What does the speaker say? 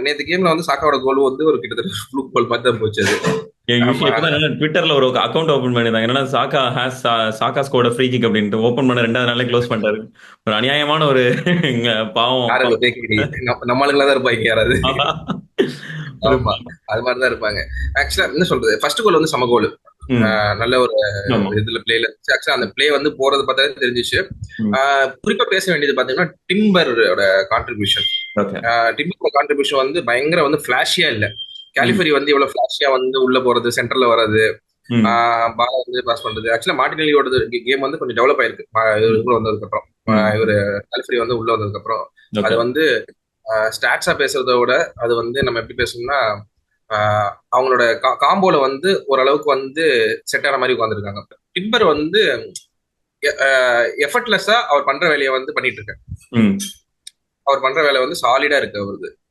நேத்து கேம்ல வந்து சாக்காவோட கோல் வந்து ஒரு கிட்டத்தட்ட ஃப்ளூக் கோல் மாதிரி தான் போச்சு அது. எங்க ஆமா. வீட்ல இப்பதான் என்னன்னா ட்விட்டர்ல ஒரு அக்கவுண்ட் ஓபன் பண்ணிருந்தாங்க. என்னன்னா சாக்கா ஸ்கோர்ட் ஃப்ரீ கிக் அப்படின்ட்டு ஓபன் பண்ண 2வது நாளே க்ளோஸ் பண்ணிட்டாரு. ஒரு அநியாயமான ஒரு பாவம் யாரு அப்பா. அந்த பேக்கரி நம்ம ஆளுங்களா தான் இருப்பாங்க யாராவது. ஒரு ஆமா, அது மாதிரிதான் இருப்பாங்க. ஆக்சுவலா என்ன சொல்றது, ஃபர்ஸ்ட் கோல் வந்து சம கோல். ம். நல்ல ஒரு ஆமா. இதுல பிளேல ஆக்சுவலா அந்த பிளே வந்து போறது பார்த்தாலே தெரிஞ்சிச்சு. ம். குறிப்பா பேச வேண்டியது பாத்தீங்கன்னா டிம்பரோட கான்ட்ரிபியூஷன். ஓகே. டிம்பரோட கான்ட்ரிபியூஷன் வந்து பயங்கர வந்து பிளாஷியா இல்ல. ம். கேலிஃபரி வந்து இவ்வளவு பிளாஷியா வந்து உள்ள போறது, சென்டர்ல வர்றது, ம். பால வந்து பாஸ் பண்றது. ஆக்சுவலா மார்டினெல்லியோட கேம் வந்து கொஞ்சம் டெவலப் ஆயிருக்கு ம். இவரு வந்ததுக்கு அப்புறம். ம். இவரு கேலிஃபரி வந்து உள்ள வந்ததுக்கு அப்புறம் அது ஓகே. வந்து ஸ்டாட்ஸா பேசுறத விட அது வந்து நம்ம எப்படி பேசணும்னா அவங்களோட காம்போல வந்து ஓரளவுக்கு வந்து செட் ஆன மாதிரி உட்காந்துருக்காங்க. டிம்பர் வந்து எஃபர்ட்லெஸ்ஸா அவர் பண்ற வேலையை வந்து பண்ணிட்டு இருக்காரு. ம். அவர் பண்ற வேலை வந்து சாலிடா இருக்கு அவருது.